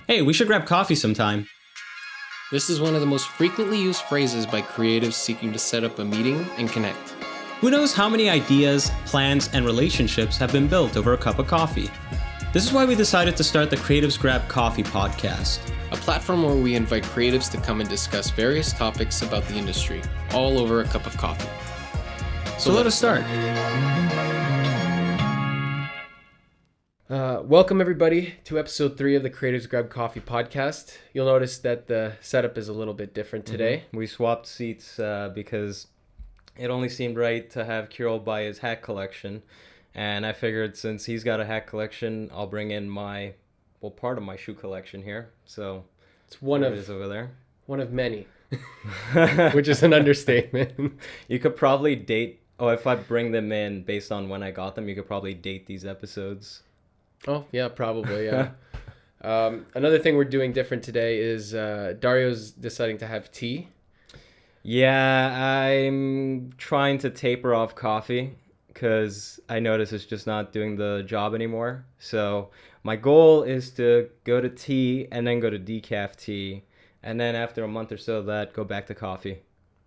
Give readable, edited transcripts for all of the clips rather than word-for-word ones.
Hey, we should grab coffee sometime. This is one of the most frequently used phrases by creatives seeking to set up a meeting and connect. Who knows how many ideas, plans, and relationships have been built over a cup of coffee? This is why we decided to start the Creatives Grab Coffee podcast. A platform where we invite creatives to come and discuss various topics about the industry, all over a cup of coffee. So let us start. Welcome everybody to episode 3 of the Creatives Grab Coffee podcast. You'll notice that the setup is a little bit different today. We swapped seats because it only seemed right to have Kirill buy his hat collection. And I figured since he's got a hat collection, I'll bring in part of my shoe collection here. So It's one it is over there. of many, which is an understatement. You could probably date, if I bring them in based on when I got them, you could probably date these episodes. Oh, yeah, probably, yeah. Another thing we're doing different today is Dario's deciding to have tea. Yeah, I'm trying to taper off coffee because I notice it's just not doing the job anymore. So my goal is to go to tea and then go to decaf tea. And then after a month or so of that, go back to coffee.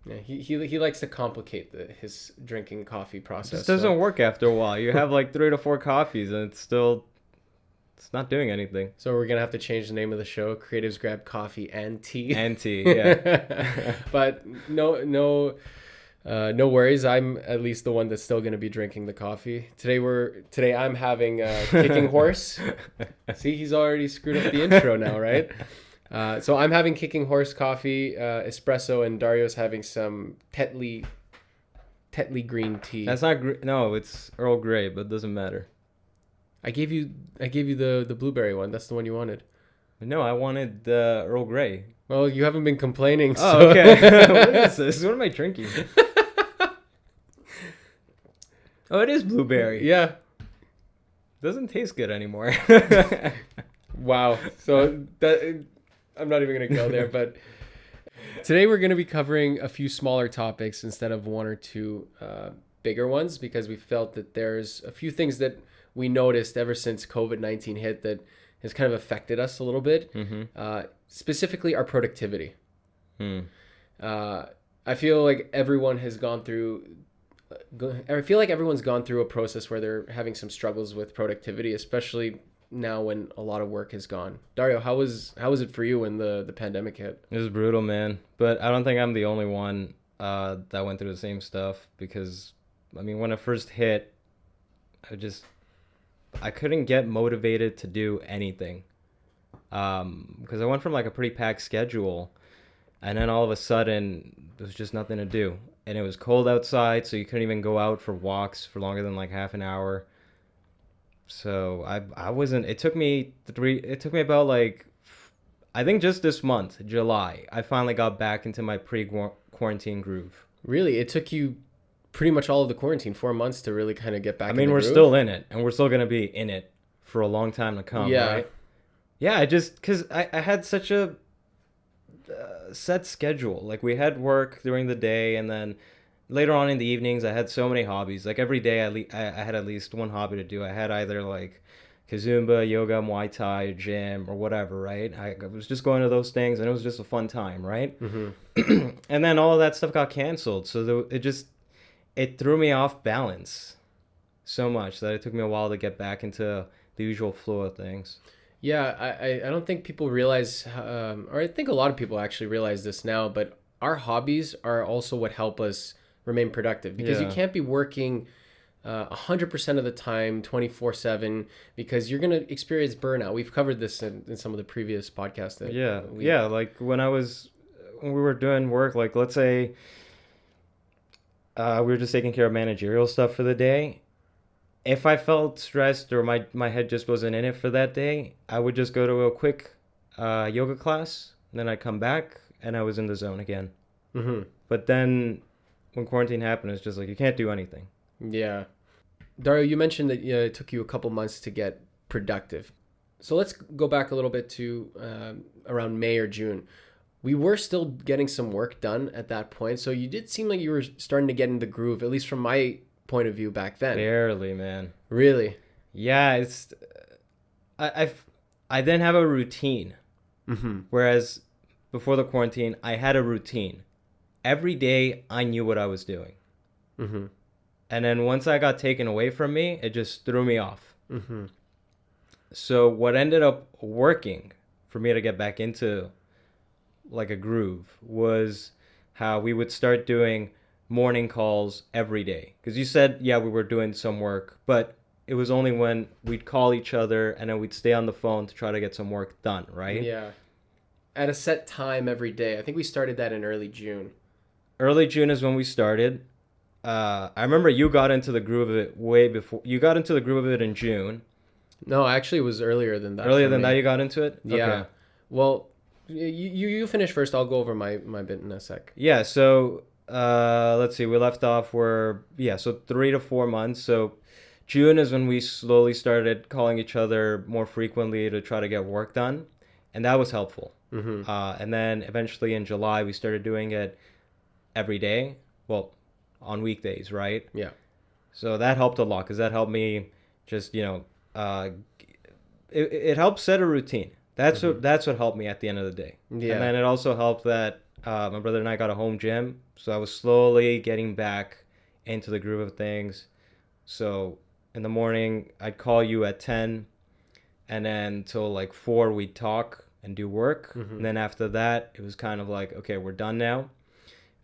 Yeah, he likes to complicate his drinking coffee process. This doesn't work after a while. You have like 3 to 4 coffees and it's not doing anything. So we're going to have to change the name of the show, Creatives Grab Coffee and Tea. And tea, yeah. But no worries. I'm at least the one that's still going to be drinking the coffee. Today I'm having Kicking Horse. See, he's already screwed up the intro now, right? So I'm having Kicking Horse coffee, espresso, and Dario's having some Tetley green tea. That's not no, it's Earl Grey, but it doesn't matter. I gave you the blueberry one. That's the one you wanted. No, I wanted the Earl Grey. Well, you haven't been complaining. Oh, So. okay. What is this? What am I drinking? Oh, it is blueberry. Yeah. Doesn't taste good anymore. Wow. So I'm not even going to go there, but today we're going to be covering a few smaller topics instead of one or two bigger ones, because we felt that there's a few things that we noticed ever since COVID-19 hit that has kind of affected us a little bit, specifically our productivity. I feel like everyone's gone through a process where they're having some struggles with productivity, especially now when a lot of work has gone. Dario, how was it for you when the pandemic hit? It was brutal, man. But I don't think I'm the only one that went through the same stuff, because, I mean, when it first hit, I couldn't get motivated to do anything. Because I went from like a pretty packed schedule, and then all of a sudden there was just nothing to do. And it was cold outside, so you couldn't even go out for walks for longer than like half an hour. So it took me about like, I think just this month, July, I finally got back into my pre-quarantine groove. Really? It took you pretty much all of the quarantine, 4 months, to really kind of get back. I mean, we're still in it, and we're still going to be in it for a long time to come, yeah. Right? Yeah, because I had such a set schedule. Like, we had work during the day, and then later on in the evenings, I had so many hobbies. Like, every day I had at least one hobby to do. I had either, like, Kazumba, yoga, Muay Thai, gym, or whatever, right? I was just going to those things, and it was just a fun time, right? Mm-hmm. And then all of that stuff got canceled, so it threw me off balance so much that it took me a while to get back into the usual flow of things. Yeah, I don't think people realize, or I think a lot of people actually realize this now, but our hobbies are also what help us remain productive, because you can't be working 100% of the time, 24/7, because you're going to experience burnout. We've covered this in some of the previous podcasts. Like when we were doing work, like let's say we were just taking care of managerial stuff for the day. If I felt stressed or my head just wasn't in it for that day, I would just go to a quick yoga class, and then I'd come back and I was in the zone again. Mm-hmm. But then when quarantine happened, it's just like you can't do anything. Yeah. Dario, you mentioned that it took you a couple months to get productive. So let's go back a little bit to around May or June. We were still getting some work done at that point. So you did seem like you were starting to get in the groove, at least from my point of view back then. Barely, man. Really? Yeah, I didn't have a routine Whereas before the quarantine, I had a routine. Every day, I knew what I was doing. And then once I got taken away from me, it just threw me off. So what ended up working for me to get back into like a groove was how we would start doing morning calls every day. Because you said, yeah, we were doing some work, but it was only when we'd call each other and then we'd stay on the phone to try to get some work done, right? Yeah. At a set time every day. I think we started that in early June. Early June is when we started. I remember you got into the groove of it way before. You got into the groove of it in June. No, actually, it was earlier than that. Earlier than that, you got into it? Yeah. Okay. Well, you finish first. I'll go over my bit in a sec. Yeah, so let's see. We left off so 3 to 4 months. So June is when we slowly started calling each other more frequently to try to get work done. And that was helpful. And then eventually in July, we started doing it every day. Well, on weekdays, right? Yeah. So that helped a lot because that helped me just, it helped set a routine. That's what helped me at the end of the day. Yeah. And then it also helped that my brother and I got a home gym. So I was slowly getting back into the groove of things. So in the morning, I'd call you at 10 and then till like 4, we'd talk and do work. And then after that, it was kind of like, okay, we're done now.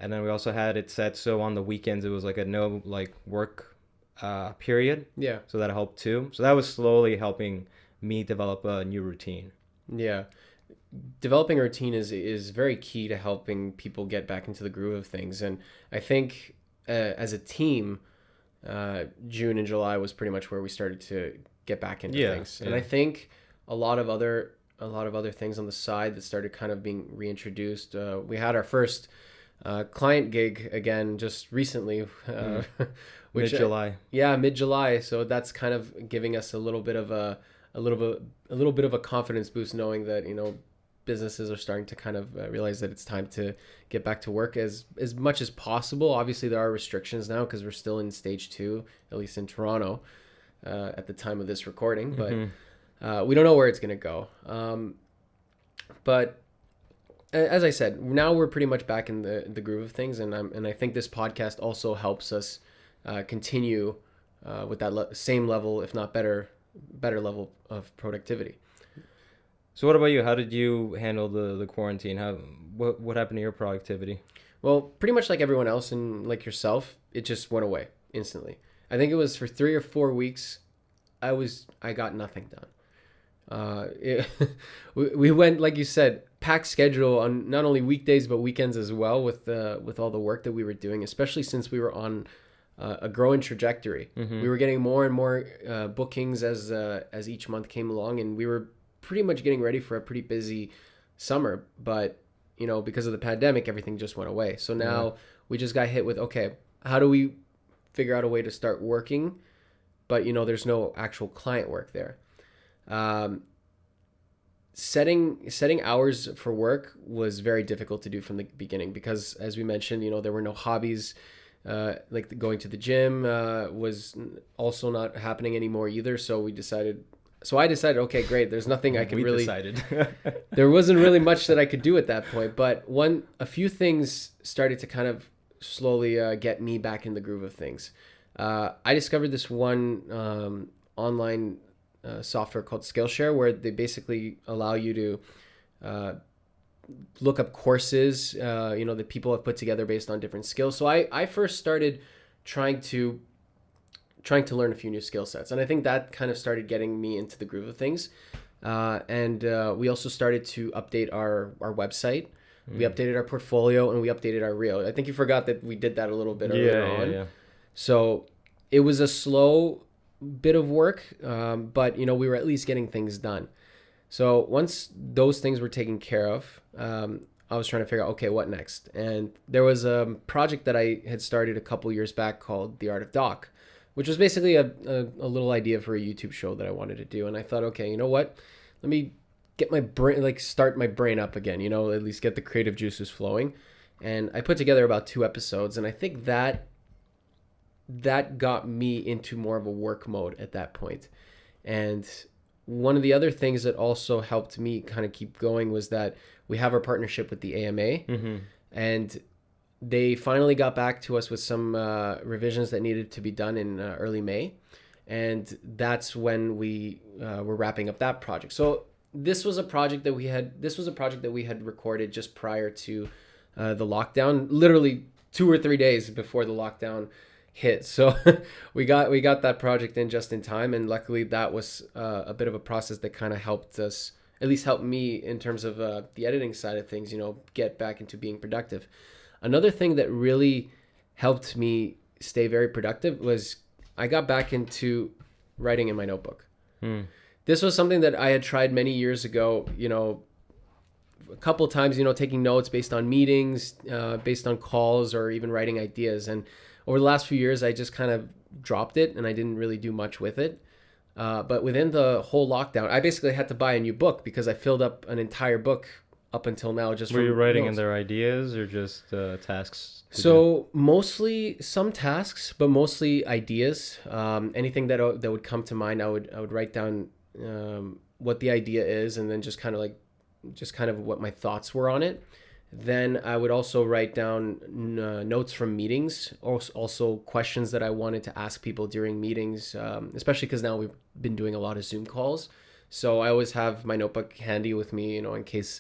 And then we also had it set so on the weekends it was like a no work period. Yeah. So that helped too. So that was slowly helping me develop a new routine. Yeah. Developing a routine is very key to helping people get back into the groove of things. And I think as a team, June and July was pretty much where we started to get back into things. And I think a lot of other things on the side that started kind of being reintroduced. We had our first client gig again just recently, Mid-July. Mid-July. So that's kind of giving us a little bit of a confidence boost, knowing that businesses are starting to kind of realize that it's time to get back to work as much as possible. Obviously, there are restrictions now because we're still in stage 2, at least in Toronto, at the time of this recording. But we don't know where it's going to go. But as I said, now we're pretty much back in the groove of things, and I think this podcast also helps us continue with that same level, if not better level of productivity. So what about you? How did you handle the quarantine? What happened to your productivity? Well, pretty much like everyone else and like yourself, it just went away instantly. I think it was for 3 or 4 weeks, I got nothing done. We went, like you said, packed schedule on not only weekdays but weekends as well with all the work that we were doing, especially since we were on a growing trajectory. We were getting more and more bookings as each month came along, and we were pretty much getting ready for a pretty busy summer. But because of the pandemic, everything just went away. So now we just got hit with, okay, how do we figure out a way to start working, but there's no actual client work there. Setting hours for work was very difficult to do from the beginning because, as we mentioned, there were no hobbies. Like going to the gym was also not happening anymore either. So I decided, okay, great. There's nothing I could decided. There wasn't really much that I could do at that point. But a few things started to kind of slowly get me back in the groove of things. I discovered this one online software called Skillshare, where they basically allow you to look up courses that people have put together based on different skills. So I first started trying to learn a few new skill sets, and I think that kind of started getting me into the groove of things. And we also started to update our website. We updated our portfolio, and we updated our reel. I think you forgot that we did that a little bit earlier on. Yeah. So it was a slow bit of work, but we were at least getting things done. So once those things were taken care of, I was trying to figure out, okay, what next? And there was a project that I had started a couple years back called The Art of Doc, which was basically a little idea for a YouTube show that I wanted to do. And I thought, okay, you know what? Let me get my brain, start my brain up again, at least get the creative juices flowing. And I put together about 2 episodes, and I think that got me into more of a work mode at that point. And one of the other things that also helped me kind of keep going was that we have our partnership with the AMA, and they finally got back to us with some revisions that needed to be done in early May. And that's when we were wrapping up that project. So this was a project that we had recorded just prior to the lockdown, literally 2 or 3 days before the lockdown hit. So we got that project in just in time, and luckily that was a bit of a process that kind of helped us, at least helped me in terms of the editing side of things, get back into being productive. Another thing that really helped me stay very productive was I got back into writing in my notebook. This was something that I had tried many years ago, a couple times, taking notes based on meetings, based on calls, or even writing ideas. And over the last few years, I just kind of dropped it and I didn't really do much with it. But within the whole lockdown, I basically had to buy a new book because I filled up an entire book up until now. Were you writing in their ideas or just tasks? So mostly some tasks, but mostly ideas. Anything that would come to mind, I would write down what the idea is, and then just kind of what my thoughts were on it. Then I would also write down notes from meetings, also questions that I wanted to ask people during meetings, especially because now we've been doing a lot of Zoom calls. So I always have my notebook handy with me, in case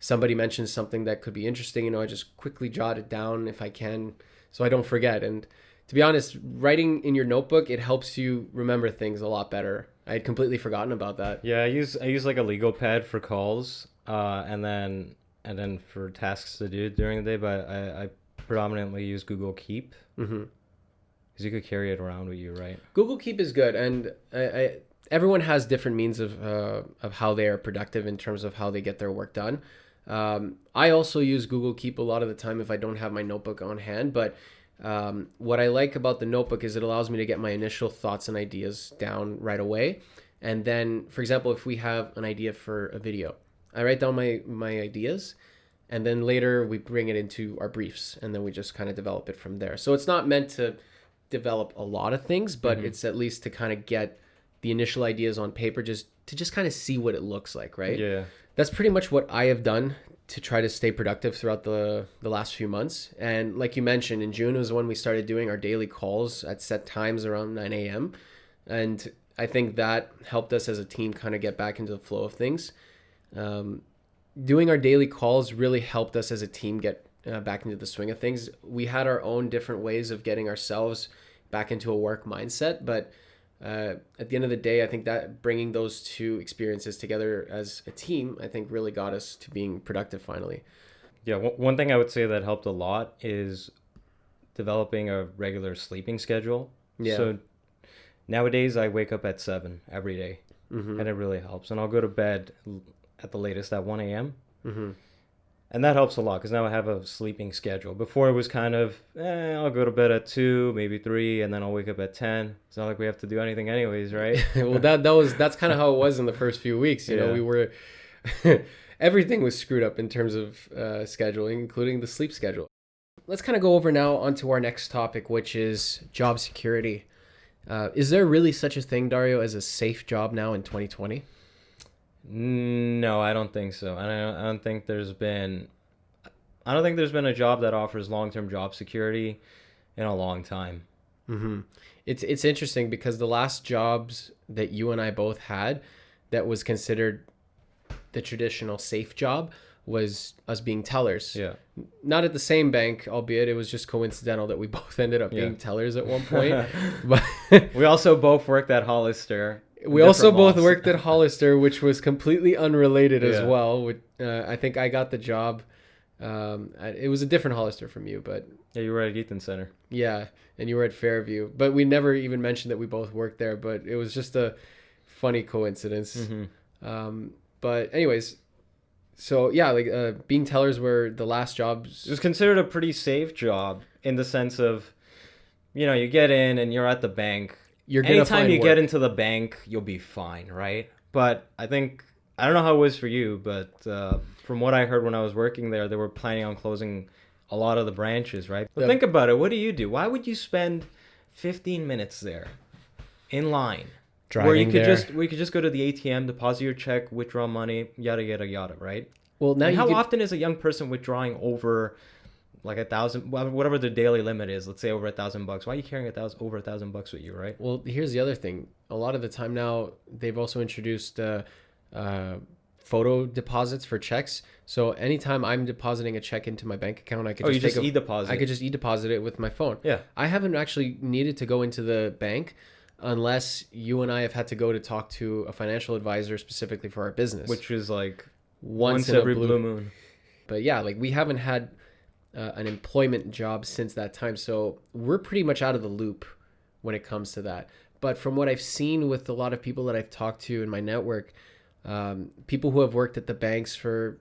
somebody mentions something that could be interesting. I just quickly jot it down if I can, so I don't forget. And to be honest, writing in your notebook, it helps you remember things a lot better. I had completely forgotten about that. Yeah, I use like a legal pad for calls, and then for tasks to do during the day. But I predominantly use Google Keep, because you could carry it around with you, right? Google Keep is good, and everyone has different means of how they are productive in terms of how they get their work done. I also use Google Keep a lot of the time if I don't have my notebook on hand, but what I like about the notebook is it allows me to get my initial thoughts and ideas down right away. And then, for example, if we have an idea for a video, I write down my ideas, and then later we bring it into our briefs, and then we just kind of develop it from there. So it's not meant to develop a lot of things, but it's at least to kind of get the initial ideas on paper, just to kind of see what it looks like, right? Yeah. That's pretty much what I have done to try to stay productive throughout the last few months. And like you mentioned, in June was when we started doing our daily calls at set times around 9 a.m. And I think that helped us as a team kind of get back into the flow of things. Doing our daily calls really helped us as a team get back into the swing of things. We had our own different ways of getting ourselves back into a work mindset, but at the end of the day, I think that bringing those two experiences together as a team, I think really got us to being productive finally. Yeah, one thing I would say that helped a lot is developing a regular sleeping schedule. Yeah. So nowadays I wake up at 7 every day, and it really helps. And I'll go to bed at the latest at 1 a.m. And that helps a lot because now I have a sleeping schedule. Before it was kind of, I'll go to bed at 2, maybe 3, and then I'll wake up at 10. It's not like we have to do anything anyways, right? Well, that's kind of how it was in the first few weeks. You know, we were, everything was screwed up in terms of scheduling, including the sleep schedule. Let's kind of go over now onto our next topic, which is job security. Is there really such a thing, Dario, as a safe job now in 2020? No, I don't think so. I don't think there's been a job that offers long-term job security in a long time. It's interesting because the last jobs that you and I both had that was considered the traditional safe job was us being tellers. Yeah. Not at the same bank, albeit it was just coincidental that we both ended up being tellers at one point. But we also both worked at Hollister. We also both worked at Hollister, which was completely unrelated as well. I think I got the job. It was a different Hollister from you, but... Yeah, you were at Eaton Center. Yeah, and you were at Fairview. But we never even mentioned that we both worked there, but it was just a funny coincidence. But anyways, so yeah, like being tellers were the last jobs. It was considered a pretty safe job in the sense of, you get in and you're at the bank. Anytime you get into the bank, you'll be fine, right? But I don't know how it was for you, but from what I heard when I was working there, they were planning on closing a lot of the branches, right? But think about it. What do you do? Why would you spend 15 minutes there in line where you driving could there. we could just go to the ATM, deposit your check, withdraw money, yada yada yada, right? Well, now And you how could, often is a young person withdrawing over like 1,000, whatever the daily limit is? Let's say over $1,000. Why are you carrying over $1,000 with you, right? well, here's the other thing. A lot of the time now, they've also introduced photo deposits for checks. So anytime I'm depositing a check into my bank account, I could Oh, just you just take e-deposit. I could just e-deposit it with my phone. Yeah. I haven't actually needed to go into the bank unless you and I have had to go to talk to a financial advisor specifically for our business. Which is like once once every blue moon. But yeah, like we haven't had an employment job since that time. So we're pretty much out of the loop when it comes to that. But from what I've seen with a lot of people that I've talked to in my network, people who have worked at the banks for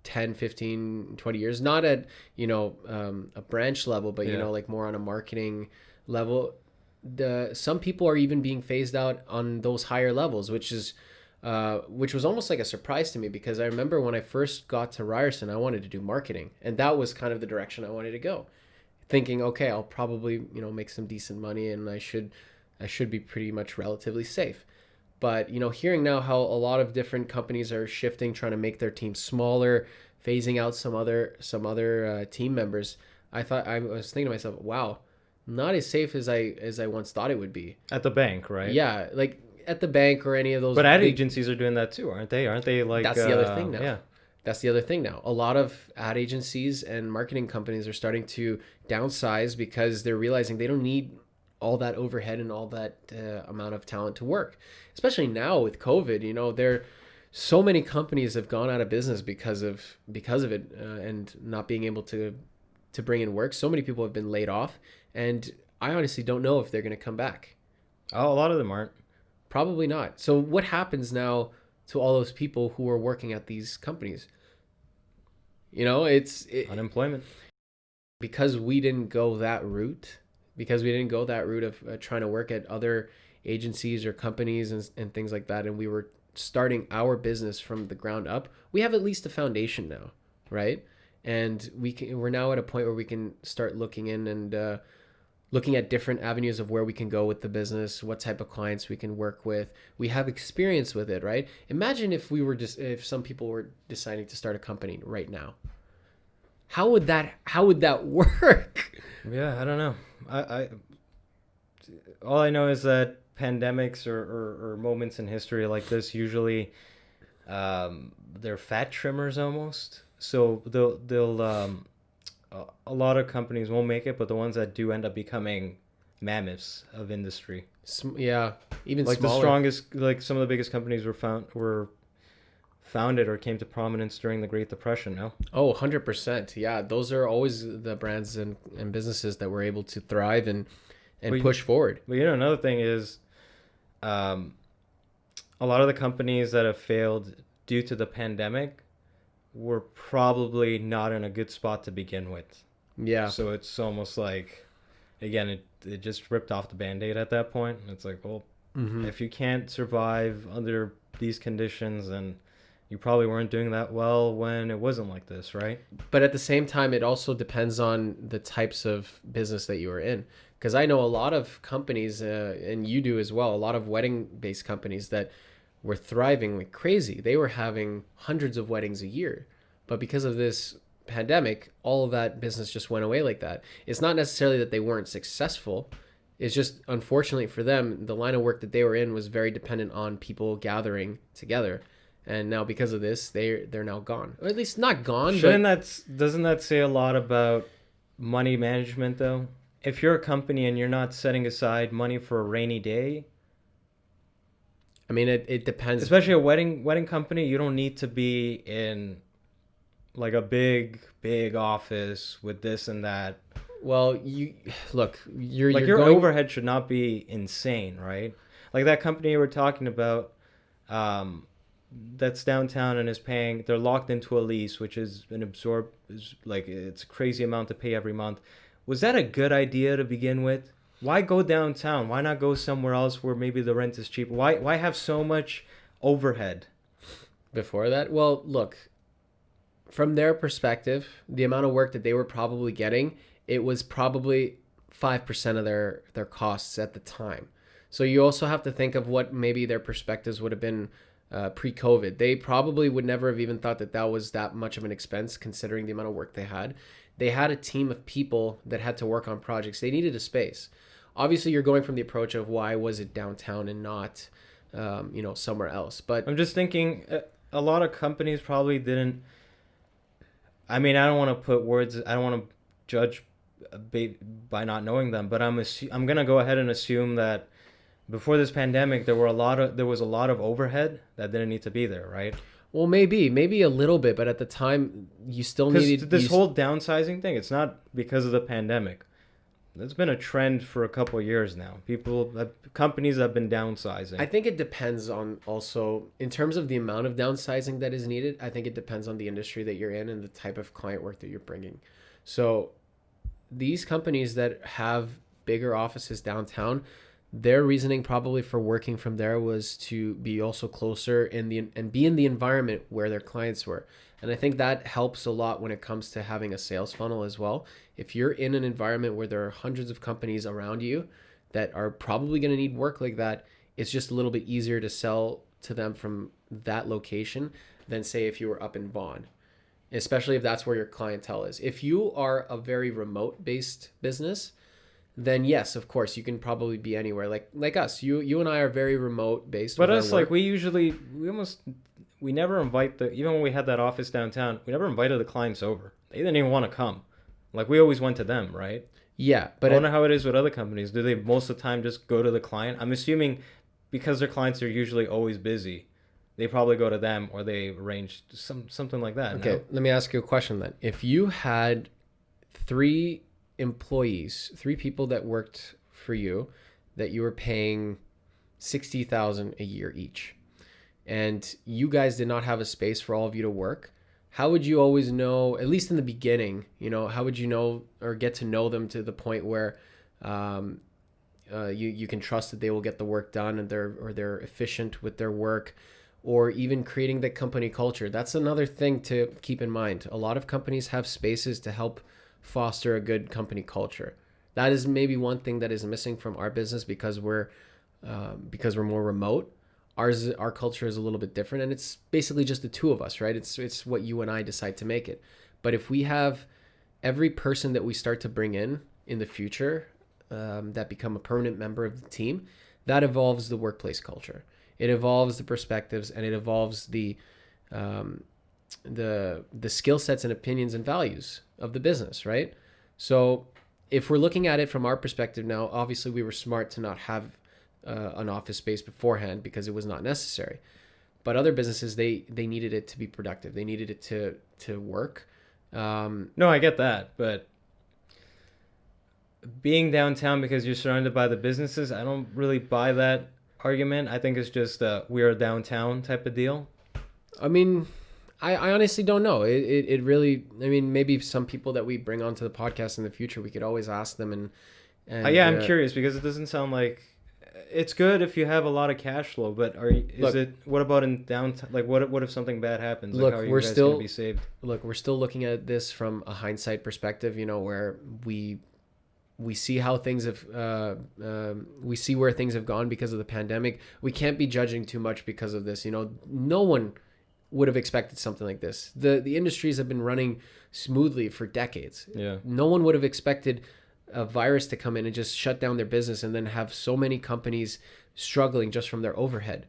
10, 15, 20 years, not at, a branch level, but, Yeah. like more on a marketing level, some people are even being phased out on those higher levels, which was almost like a surprise to me, because I remember when I first got to Ryerson, I wanted to do marketing, and that was kind of the direction I wanted to go, thinking, okay, I'll probably, make some decent money, and I should be pretty much relatively safe. But, hearing now how a lot of different companies are shifting, trying to make their team smaller, phasing out some other team members, I was thinking to myself, wow, not as safe as I once thought it would be. At the bank, right? Yeah, like at the bank or any of those. But ad big agencies are doing that too, aren't they? Aren't they like... That's the other thing now. Yeah. That's the other thing now. A lot of ad agencies and marketing companies are starting to downsize because they're realizing they don't need all that overhead and all that amount of talent to work. Especially now with COVID, there so many companies have gone out of business because of it and not being able to bring in work. So many people have been laid off, and I honestly don't know if they're going to come back. Oh, a lot of them aren't. Probably not. So what happens now to all those people who are working at these companies? Unemployment. Because we didn't go that route, of trying to work at other agencies or companies and things like that, and we were starting our business from the ground up, we have at least a foundation now, right? And we're now at a point where we can start looking in and looking at different avenues of where we can go with the business, what type of clients we can work with. We have experience with it, right? Imagine if if some people were deciding to start a company right now. How would that work? Yeah, I don't know. I all I know is that pandemics or moments in history like this usually they're fat trimmers almost. So they'll a lot of companies won't make it, but the ones that do end up becoming mammoths of industry. Yeah, even like smaller. the strongest, like some of the biggest companies were founded or came to prominence during the Great Depression. No. Oh, 100%. Yeah, those are always the brands and businesses that were able to thrive and push forward. But another thing is, a lot of the companies that have failed due to the pandemic were probably not in a good spot to begin with. Yeah. So it's almost like, again, it just ripped off the Band-Aid at that point. It's like, well, if you can't survive under these conditions, then you probably weren't doing that well when it wasn't like this, right? But at the same time, it also depends on the types of business that you are in. Because I know a lot of companies, and you do as well, a lot of wedding-based companies that were thriving like crazy. They were having hundreds of weddings a year. But because of this pandemic, all of that business just went away like that. It's not necessarily that they weren't successful. It's just, unfortunately for them, the line of work that they were in was very dependent on people gathering together. And now because of this, they're now gone. Or at least not gone. Doesn't that say a lot about money management, though? If you're a company and you're not setting aside money for a rainy day, I mean, it depends. Especially a wedding company, you don't need to be in like a big office with this and that. Well, your overhead should not be insane, right? Like that company we're talking about, that's downtown and they're locked into a lease, which is it's a crazy amount to pay every month. Was that a good idea to begin with? Why go downtown? Why not go somewhere else where maybe the rent is cheap? Why have so much overhead? Before that? Well, look, from their perspective, the amount of work that they were probably getting, it was probably 5% of their costs at the time. So you also have to think of what maybe their perspectives would have been pre-COVID. They probably would never have even thought that that was that much of an expense considering the amount of work they had. They had a team of people that had to work on projects. They needed a space. Obviously, you're going from the approach of why was it downtown and not, somewhere else. But I'm just thinking a lot of companies probably didn't. I mean, I don't want to put words. I don't want to judge by not knowing them, but I'm gonna go ahead and assume that before this pandemic, there was a lot of overhead that didn't need to be there, right? well, maybe a little bit, but at the time, you still needed This whole downsizing thing. It's not because of the pandemic. It's been a trend for a couple of years now. Companies have been downsizing. I think it depends on also, in terms of the amount of downsizing that is needed, I think it depends on the industry that you're in and the type of client work that you're bringing. So these companies that have bigger offices downtown, their reasoning probably for working from there was to be also closer and be in the environment where their clients were. And I think that helps a lot when it comes to having a sales funnel as well. If you're in an environment where there are hundreds of companies around you that are probably going to need work like that, it's just a little bit easier to sell to them from that location than say if you were up in Vaughan, especially if that's where your clientele is. If you are a very remote based business, then yes, of course, you can probably be anywhere. Like us, you and I are very remote based. But us, like we never invite even when we had that office downtown, we never invited the clients over. They didn't even want to come. Like we always went to them, right? Yeah, but I wonder how it is with other companies. Do they most of the time just go to the client? I'm assuming because their clients are usually always busy, they probably go to them or they arrange something like that. Okay, no? Let me ask you a question then. If you had 3 employees, 3 people that worked for you, that you were paying $60,000 a year each, and you guys did not have a space for all of you to work, how would you always know, at least in the beginning, how would you know or get to know them to the point where you can trust that they will get the work done and they're efficient with their work, or even creating the company culture? That's another thing to keep in mind. A lot of companies have spaces to help foster a good company culture. That is maybe one thing that is missing from our business because we're more remote. Our culture is a little bit different, and it's basically just the 2 of us, right? It's what you and I decide to make it. But if we have every person that we start to bring in the future that become a permanent member of the team, that evolves the workplace culture. It evolves the perspectives, and it evolves the skill sets and opinions and values of the business, right? So if we're looking at it from our perspective now, obviously we were smart to not have an office space beforehand because it was not necessary. But other businesses, they needed it to be productive. They needed it to work. No, I get that, but being downtown because you're surrounded by the businesses, I don't really buy that argument. I think it's just we are downtown type of deal. I mean, I honestly don't know. It really, I mean, maybe some people that we bring onto the podcast in the future, we could always ask them and I'm curious because it doesn't sound like it's good if you have a lot of cash flow, but what about in downtown? Like what if something bad happens? Like, look, how are you we're guys still gonna be saved? Look, we're still looking at this from a hindsight perspective, where we see how things have we see where things have gone because of the pandemic. We can't be judging too much because of this. No one would have expected something like this. The industries have been running smoothly for decades. Yeah. No one would have expected a virus to come in and just shut down their business and then have so many companies struggling just from their overhead.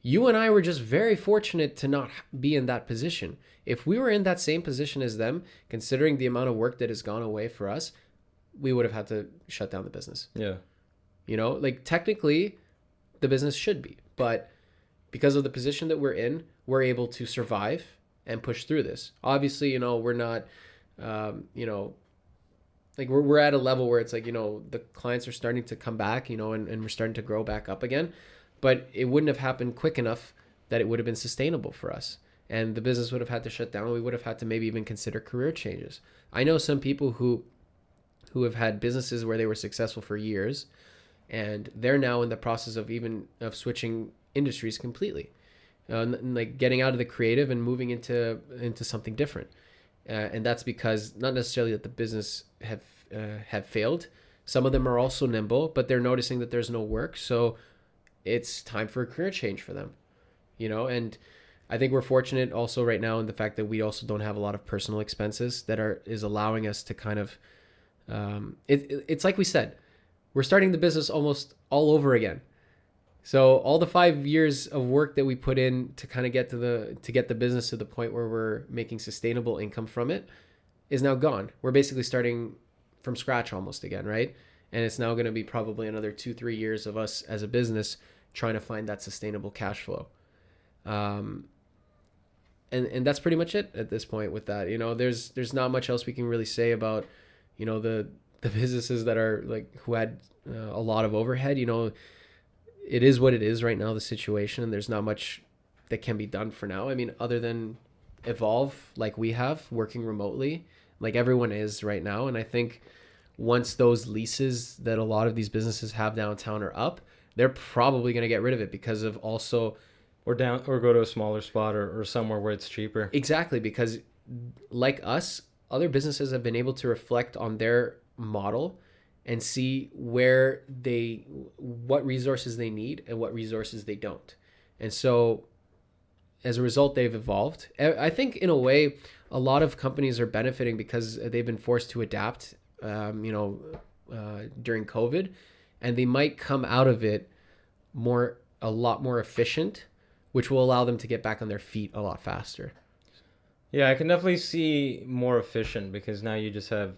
You and I were just very fortunate to not be in that position. If we were in that same position as them, considering the amount of work that has gone away for us, we would have had to shut down the business. Yeah. Like technically the business should be, but because of the position that we're in, we're able to survive and push through this. Obviously, we're not, like we're at a level where it's like, the clients are starting to come back, and we're starting to grow back up again, but it wouldn't have happened quick enough that it would have been sustainable for us. And the business would have had to shut down. We would have had to maybe even consider career changes. I know some people who have had businesses where they were successful for years, and they're now in the process of switching industries completely, like getting out of the creative and moving into something different. And that's because not necessarily that the business have failed. Some of them are also nimble, but they're noticing that there's no work. So it's time for a career change for them, and I think we're fortunate also right now in the fact that we also don't have a lot of personal expenses that is allowing us to kind of, it's like we said, we're starting the business almost all over again. So all the 5 years of work that we put in to kind of get the business to the point where we're making sustainable income from it is now gone. We're basically starting from scratch almost again, right? And it's now going to be probably another 2-3 years of us as a business trying to find that sustainable cash flow. And that's pretty much it at this point with that. There's not much else we can really say about, the businesses that are like who had a lot of overhead. It is what it is right now, the situation. There's not much that can be done for now. I mean, other than evolve like we have, working remotely, like everyone is right now. And I think once those leases that a lot of these businesses have downtown are up, they're probably going to get rid of it because of also... Or go to a smaller spot or somewhere where it's cheaper. Exactly, because like us, other businesses have been able to reflect on their model and see what resources they need and what resources they don't. And so as a result, they've evolved. I think in a way, a lot of companies are benefiting because they've been forced to adapt, during COVID, and they might come out of it a lot more efficient, which will allow them to get back on their feet a lot faster. Yeah, I can definitely see more efficient because now you just have,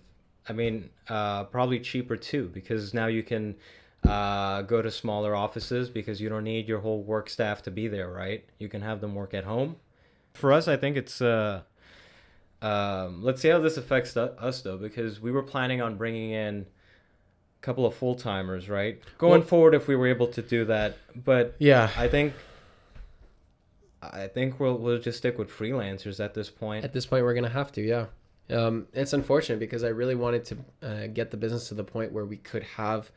probably cheaper too, because now you can go to smaller offices because you don't need your whole work staff to be there, right? You can have them work at home. For us, I think it's, let's see how this affects us though, because we were planning on bringing in a couple of full-timers, right? Going forward, if we were able to do that. But yeah, I think we'll just stick with freelancers at this point. At this point, we're going to have to, yeah. It's unfortunate because I really wanted to get the business to the point where we could have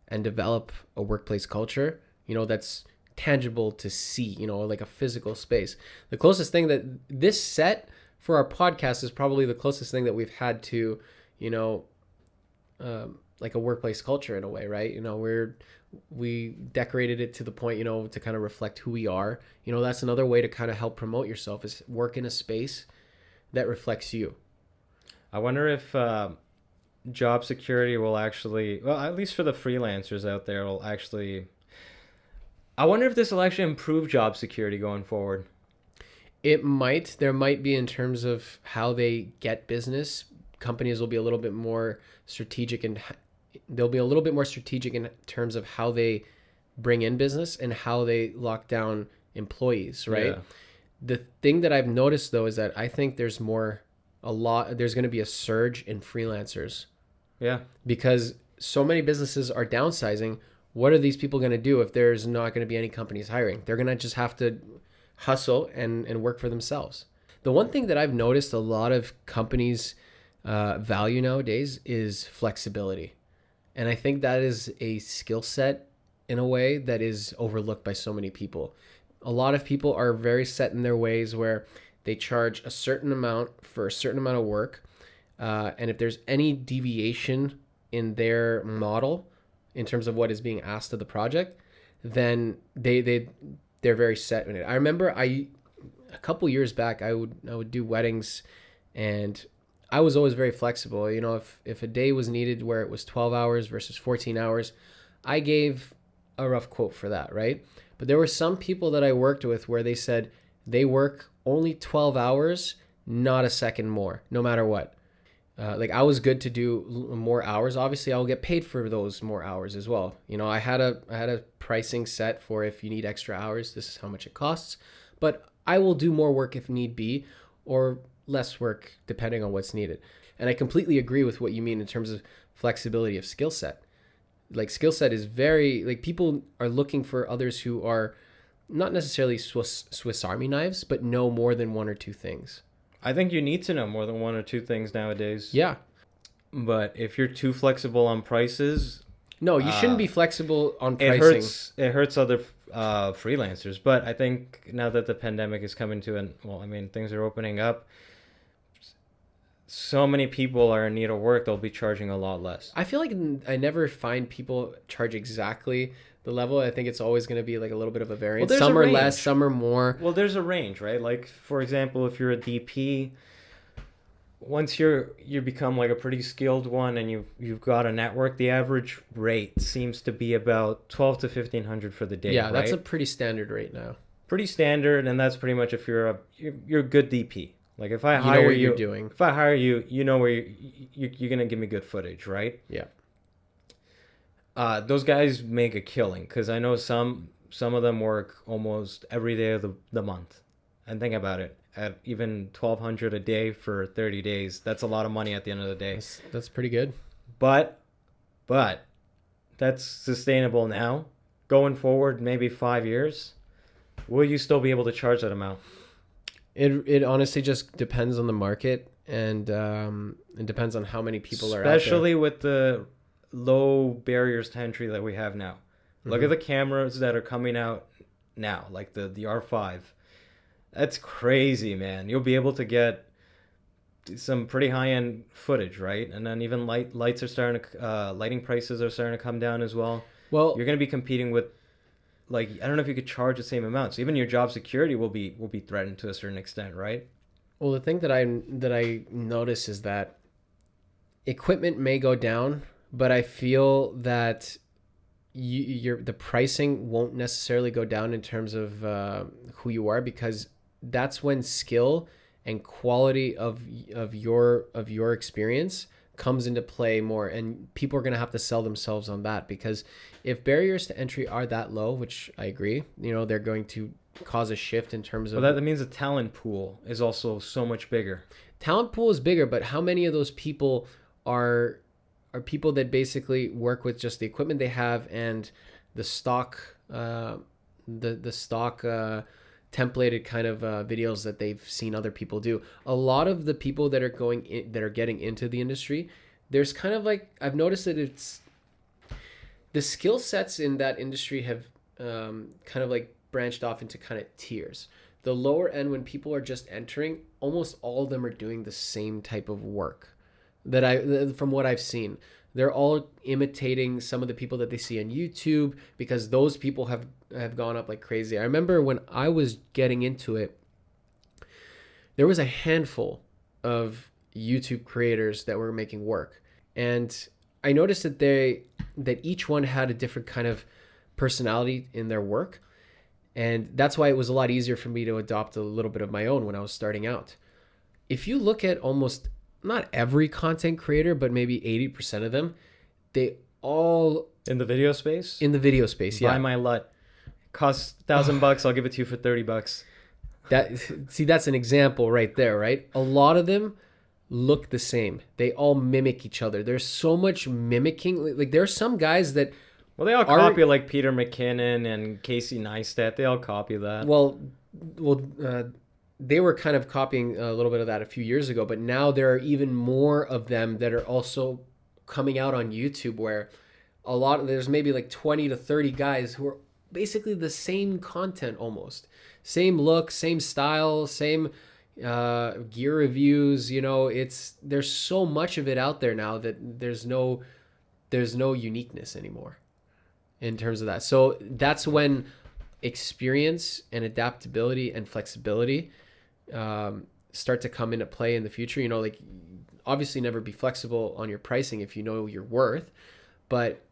and develop a workplace culture, that's tangible to see, like a physical space. The closest thing that this set for our podcast is probably the closest thing that we've had to, like a workplace culture in a way, right? We decorated it to the point, to kind of reflect who we are. That's another way to kind of help promote yourself is work in a space that reflects you. I wonder if job security will actually, well, at least for the freelancers out there, I wonder if this will actually improve job security going forward. It might. There might be in terms of how they get business. Companies will be a little bit more strategic and they'll be a little bit more strategic in terms of how they bring in business and how they lock down employees, right? Yeah. The thing that I've noticed though is that I think there's going to be a surge in freelancers. Yeah. Because so many businesses are downsizing. What are these people going to do if there's not going to be any companies hiring? They're going to just have to hustle and work for themselves. The one thing that I've noticed a lot of companies value nowadays is flexibility. And I think that is a skill set in a way that is overlooked by so many people. A lot of people are very set in their ways where they charge a certain amount for a certain amount of work. And if there's any deviation in their model in terms of what is being asked of the project, then they're very set in it. I remember a couple years back, I would do weddings and I was always very flexible. If a day was needed where it was 12 hours versus 14 hours, I gave a rough quote for that, right? But there were some people that I worked with where they said they work only 12 hours, not a second more, no matter what. Like I was good to do more hours. Obviously, I'll get paid for those more hours as well. I had a pricing set for if you need extra hours, this is how much it costs. But I will do more work if need be, or less work depending on what's needed. And I completely agree with what you mean in terms of flexibility of skill set. Like skill set is very, like people are looking for others who are not necessarily Swiss Army knives, but know more than one or two things. I think you need to know more than one or two things nowadays. Yeah. But if you're too flexible on prices... No, you shouldn't be flexible on pricing. It hurts other freelancers. But I think now that the pandemic is coming to an... Well, things are opening up. so many people are in need of work, they'll be charging a lot less. I feel like I never find people charge exactly the level. I think it's always going to be like a little bit of a variance. Well, there's Some a are range. less, some are more. Well, there's a range, right? Like, for example, if you're a DP, once you become like a pretty skilled one and you've got a network, the average rate seems to be about 12 to 1500 for the day. Yeah, right? that's a pretty standard rate now. Pretty standard, and that's pretty much if you're a good DP. Like if I You know hire what you, you're doing. if I hire you, you know where you're gonna give me good footage, right? Yeah. Those guys make a killing because I know some of them work almost every day of the month. And think about it, at even 1,200 a day for 30 days, that's a lot of money at the end of the day. That's pretty good. But that's sustainable now. Going forward, maybe 5 years, will you still be able to charge that amount? It honestly just depends on the market, and it depends on how many people are out there. Especially with the low barriers to entry that we have now. Look at the cameras that are coming out now, like the R5. That's crazy, man. You'll be able to get some pretty high-end footage, right? And then even lights are starting to lighting prices are starting to come down as well. Well, You're going to be competing with, like, I don't know if you could charge the same amount. So even your job security will be threatened to a certain extent, right? well, the thing that I notice is that equipment may go down, but I feel that the pricing won't necessarily go down in terms of who you are, because that's when skill and quality of your experience comes into play more, and people are going to have to sell themselves on that. Because if barriers to entry are that low, which I agree, they're going to cause a shift in terms of But that means the talent pool is also so much bigger. talent pool is bigger, but how many of those people are people that basically work with just the equipment they have and the stock templated kind of videos that they've seen other people do? A lot of the people that are getting into the industry, there's kind of like, I've noticed that it's the skill sets in that industry have kind of like branched off into kind of tiers. The lower end, when people are just entering, almost all of them are doing the same type of work from what I've seen. They're all imitating some of the people that they see on YouTube, because those people have gone up like crazy. I remember when I was getting into it, there was a handful of YouTube creators that were making work, and I noticed that each one had a different kind of personality in their work, and that's why it was a lot easier for me to adopt a little bit of my own when I was starting out. If you look at almost not every content creator, but maybe 80% of them, they all In the video space? in the video space. Buy Yeah. my LUT. Costs $1,000. I'll give it to you for $30. That's an example right there, right? A lot of them look the same. They all mimic each other. There's so much mimicking. Like there's some guys that, Well, they all copy like Peter McKinnon and Casey Neistat. They all copy that. they were kind of copying a little bit of that a few years ago, but now there are even more of them that are also coming out on YouTube, where there's maybe like 20 to 30 guys who are basically the same content, almost same look, same style, same gear reviews. There's so much of it out there now that there's no uniqueness anymore in terms of that. So that's when experience and adaptability and flexibility start to come into play in the future. Like, obviously never be flexible on your pricing if you know your worth, but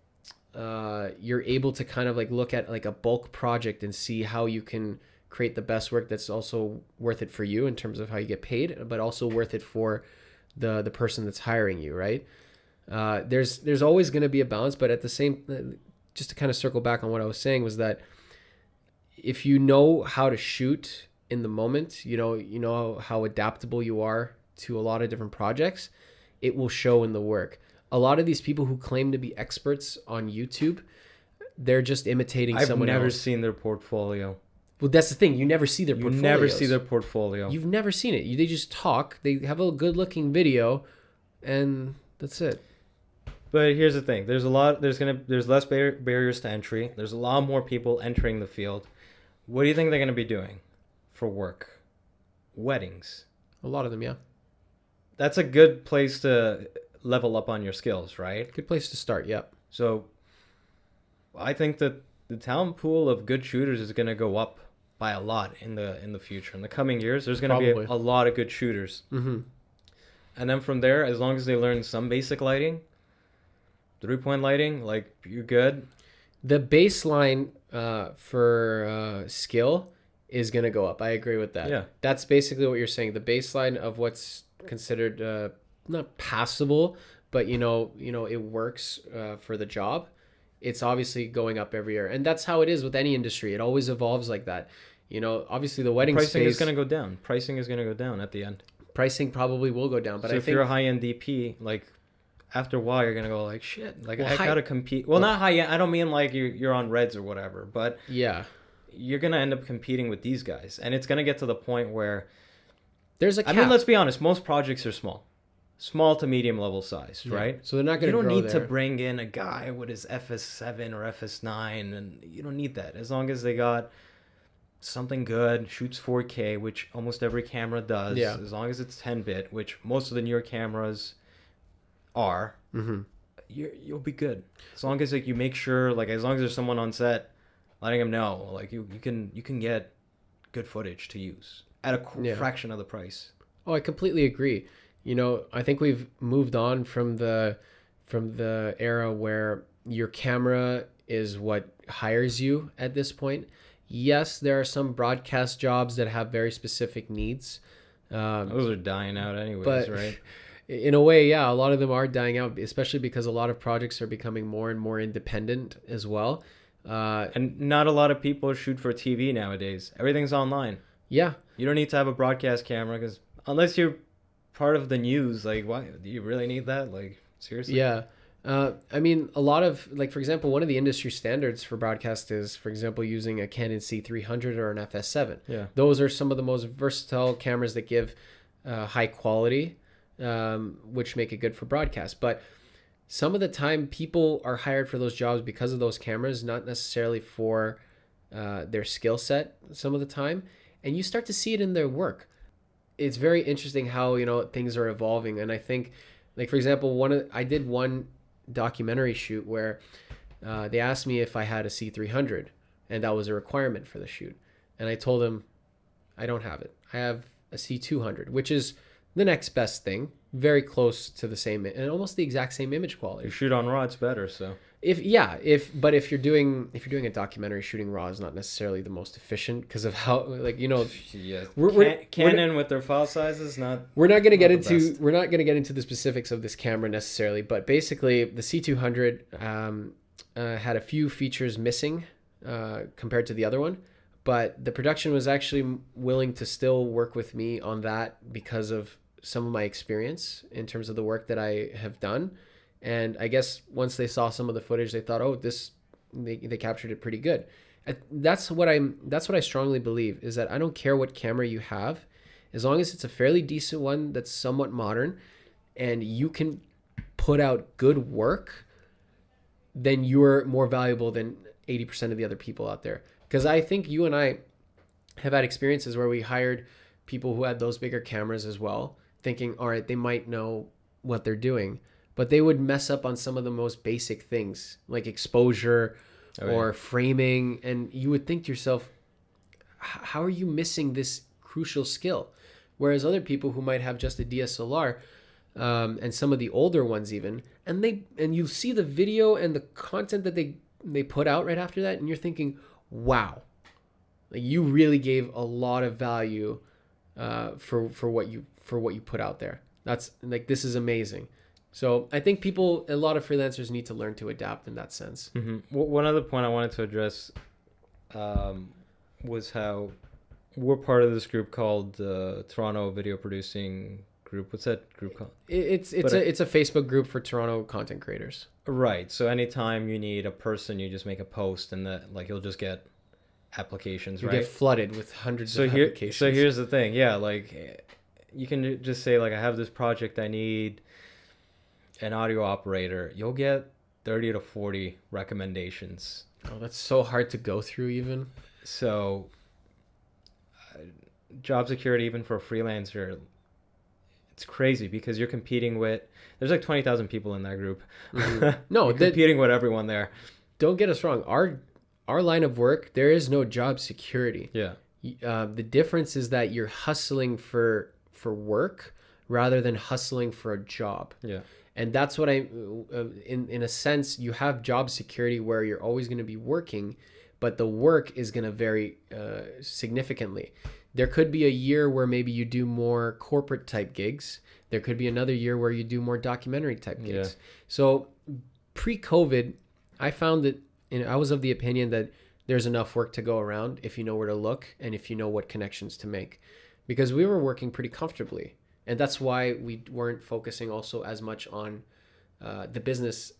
you're able to kind of like look at like a bulk project and see how you can create the best work that's also worth it for you in terms of how you get paid, but also worth it for the person that's hiring you, right? There's always going to be a balance, but at the same, just to kind of circle back on what I was saying, was that if you know how to shoot in the moment, you know how adaptable you are to a lot of different projects, it will show in the work. A lot of these people who claim to be experts on YouTube, they're just imitating someone else. I've never seen their portfolio. Well, that's the thing. You never see their portfolios. You never see their portfolio. You've never seen it. They just talk. They have a good-looking video, and that's it. But here's the thing: there's less barriers to entry. There's a lot more people entering the field. What do you think they're gonna be doing for work? Weddings. A lot of them, yeah. that's a good place to level up on your skills, right? Good place to start. Yep. So I think that the talent pool of good shooters is going to go up by a lot in the future. In the coming years, there's going to be a lot of good shooters. Mm-hmm. And then from there, as long as they learn some basic lighting, 3-point lighting, like, you're good. The baseline for skill is going to go up. I agree with that. Yeah. That's basically what you're saying. The baseline of what's considered not passable, but it works for the job. It's obviously going up every year. And that's how it is with any industry. It always evolves like that. Obviously the wedding Pricing space, is going to go down. Pricing is going to go down at the end. pricing probably will go down. But So I if think you're a high-end DP, like, after a while, you're going to go like, shit, like, Well, I got to compete. Well, not high-end. I don't mean like you're on Reds or whatever, but yeah, you're going to end up competing with these guys. And it's going to get to the point where, there's a cap. I mean, let's be honest. Most projects are small to medium level size, Yeah. right? So they're not You going to don't need there. to bring in a guy with his FS7 or FS9, and you don't need that. As long as they got something good, shoots 4K, which almost every camera does. Yeah. As long as it's 10-bit, which most of the newer cameras are, Mm-hmm. you'll be good. As long as, like, you make sure, like, as long as there's someone on set letting them know, like, you can get good footage to use at a fraction of the price. Oh, I completely agree. I think we've moved on from the era where your camera is what hires you at this point. Yes, there are some broadcast jobs that have very specific needs. Those are dying out anyways, but right? In a way, yeah, a lot of them are dying out, especially because a lot of projects are becoming more and more independent as well. And not a lot of people shoot for TV nowadays. Everything's online. Yeah. You don't need to have a broadcast camera, because unless you're part of the news, like, why do you really need that? Like, seriously? Yeah. I mean, a lot of, like, for example, one of the industry standards for broadcast is, for example, using a Canon C300 or an FS7. Yeah. Those are some of the most versatile cameras that give high quality, which make it good for broadcast. But some of the time, people are hired for those jobs because of those cameras, not necessarily for their skill set some of the time. And you start to see it in their work. It's very interesting how, things are evolving. And I think, like, for example, I did one documentary shoot where they asked me if I had a C300, and that was a requirement for the shoot. And I told them, I don't have it. I have a C200, which is the next best thing, very close to the same and almost the exact same image quality. You shoot on RAW, it's better, so. If you're doing a documentary, shooting RAW is not necessarily the most efficient because of how, like, Yeah. we're Canon with their file sizes, not. we're not going to get the into best. we're not going to get into the specifics of this camera necessarily, but basically the C200 had a few features missing compared to the other one, but the production was actually willing to still work with me on that because of some of my experience in terms of the work that I have done. And I guess once they saw some of the footage, they thought, oh, they captured it pretty good. That's what I strongly believe, is that I don't care what camera you have, as long as it's a fairly decent one that's somewhat modern and you can put out good work, then you're more valuable than 80% of the other people out there. Because I think you and I have had experiences where we hired people who had those bigger cameras as well, thinking, all right, they might know what they're doing, but they would mess up on some of the most basic things like exposure or framing. And you would think to yourself, how are you missing this crucial skill? Whereas other people who might have just a DSLR, and some of the older ones even, and you see the video and the content that they put out right after that, and you're thinking, wow, like, you really gave a lot of value for what you put out there. That's, like, this is amazing. So I think a lot of freelancers need to learn to adapt in that sense. Mm-hmm. One other point I wanted to address was how we're part of this group called Toronto Video Producing Group. What's that group called? It's a Facebook group for Toronto content creators. Right. So anytime you need a person, you just make a post, and you'll just get applications, You right? get flooded with hundreds of applications. So here's the thing. Yeah, like, you can just say, like, I have this project, I need an audio operator. You'll get 30 to 40 recommendations. Oh, that's so hard to go through even. So job security, even for a freelancer, it's crazy because you're competing with, there's like 20,000 people in that group. Mm-hmm. No, you're competing with everyone there. Don't get us wrong. Our line of work, there is no job security. Yeah. The difference is that you're hustling for work rather than hustling for a job. Yeah. And that's what in a sense, you have job security where you're always going to be working, but the work is going to vary significantly. There could be a year where maybe you do more corporate type gigs. There could be another year where you do more documentary type gigs. Yeah. So pre-COVID, I found that I was of the opinion that there's enough work to go around if you know where to look and if you know what connections to make, because we were working pretty comfortably. And that's why we weren't focusing also as much on the business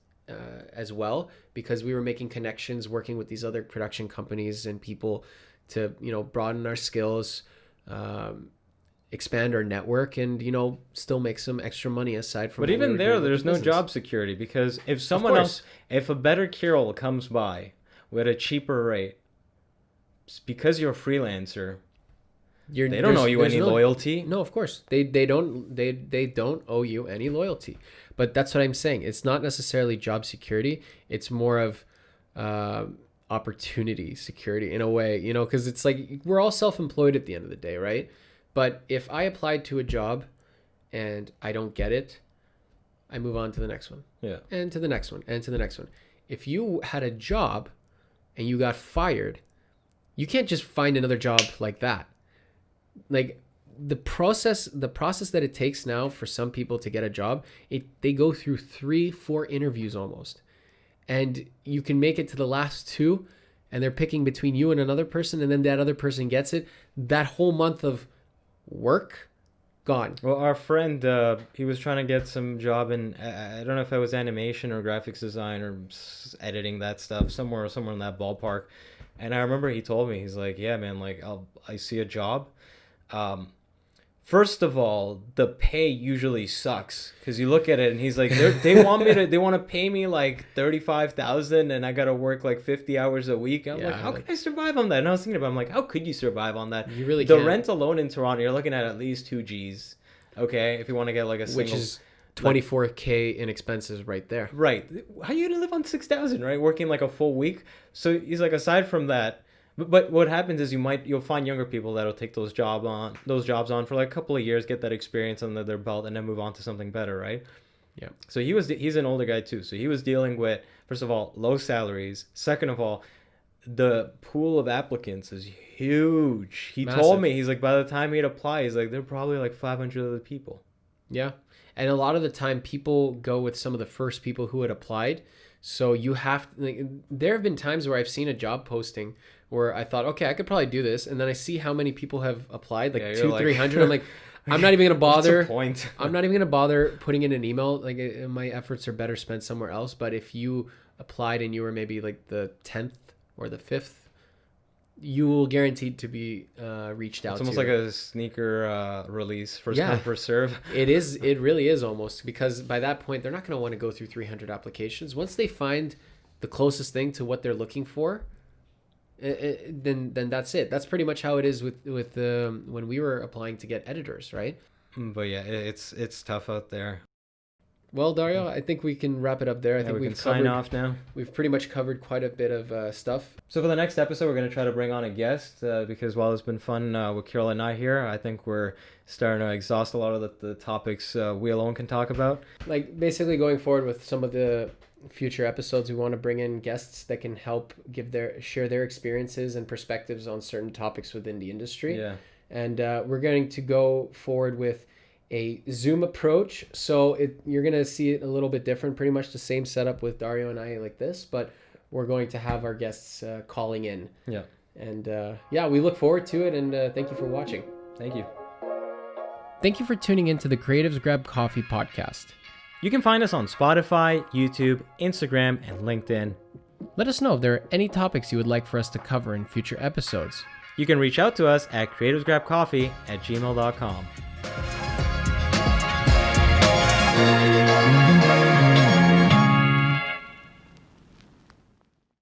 as well, because we were making connections, working with these other production companies and people to, broaden our skills, expand our network, and, still make some extra money aside from. But even there's no job security, because if someone else, if a better Kirill comes by with a cheaper rate, because you're a freelancer, they don't owe you any loyalty. No, of course they don't owe you any loyalty. But that's what I'm saying. It's not necessarily job security. It's more of opportunity security in a way, because it's like we're all self-employed at the end of the day, right? But if I applied to a job and I don't get it, I move on to the next one. Yeah. And to the next one, and to the next one. If you had a job and you got fired, you can't just find another job like that. Like the process that it takes now for some people to get a job, they go through 3-4 interviews almost, and you can make it to the last 2, and they're picking between you and another person, and then that other person gets it. That whole month of work gone. Well, our friend, he was trying to get some job in, I don't know if it was animation or graphics design or editing, that stuff, somewhere in that ballpark. And I remember he told me, he's like, yeah, man, like I see a job. First of all, the pay usually sucks, because you look at it and he's like, they want to pay me like 35,000 and I got to work like 50 hours a week. I'm like, how can I survive on that? And I was thinking about, I'm like, how could you survive on that? You really the can't. rent alone in Toronto, you're looking at least 2 G's. Okay. If you want to get like a single, which is 24K in expenses right there. Right. How are you going to live on 6,000, right? Working like a full week. So he's like, aside from that, but what happens is you'll find younger people that'll take those jobs on for like a couple of years, get that experience under their belt, and then move on to something better, right? Yeah. So he's an older guy too. So he was dealing with, first of all, low salaries. Second of all, the pool of applicants is huge. He Massive. told me, he's like, by the time he'd apply, he's like, there are probably like 500 other people. Yeah. And a lot of the time people go with some of the first people who had applied. So you have to, like, there have been times where I've seen a job posting where I thought, okay, I could probably do this. And then I see how many people have applied, like 200-300. I'm like, I'm not even going to bother. What's the point? I'm not even going to bother putting in an email. Like my efforts are better spent somewhere else. But if you applied and you were maybe like the 10th or the 5th, you will guaranteed to be reached out to. It's almost like a sneaker release, first come, first serve. It really is almost, because by that point, they're not going to want to go through 300 applications. Once they find the closest thing to what they're looking for, then that's it. That's pretty much how it is with when we were applying to get editors, right? But yeah, it's tough out there. Well, Dario, I think we can wrap it up there. I think we can sign off now. We've pretty much covered quite a bit of stuff. So for the next episode, we're going to try to bring on a guest because while it's been fun with Kirill and I here, I think we're starting to exhaust a lot of the topics we alone can talk about. Like basically going forward with some of the future episodes, we want to bring in guests that can help share their experiences and perspectives on certain topics within the industry. Yeah. And we're going to go forward with a Zoom approach. So you're going to see it a little bit different, pretty much the same setup with Dario and I like this, but we're going to have our guests calling in. Yeah. And we look forward to it. And thank you for watching. Thank you. Thank you for tuning into the Creatives Grab Coffee podcast. You can find us on Spotify, YouTube, Instagram, and LinkedIn. Let us know if there are any topics you would like for us to cover in future episodes. You can reach out to us at creativesgrabcoffee@gmail.com.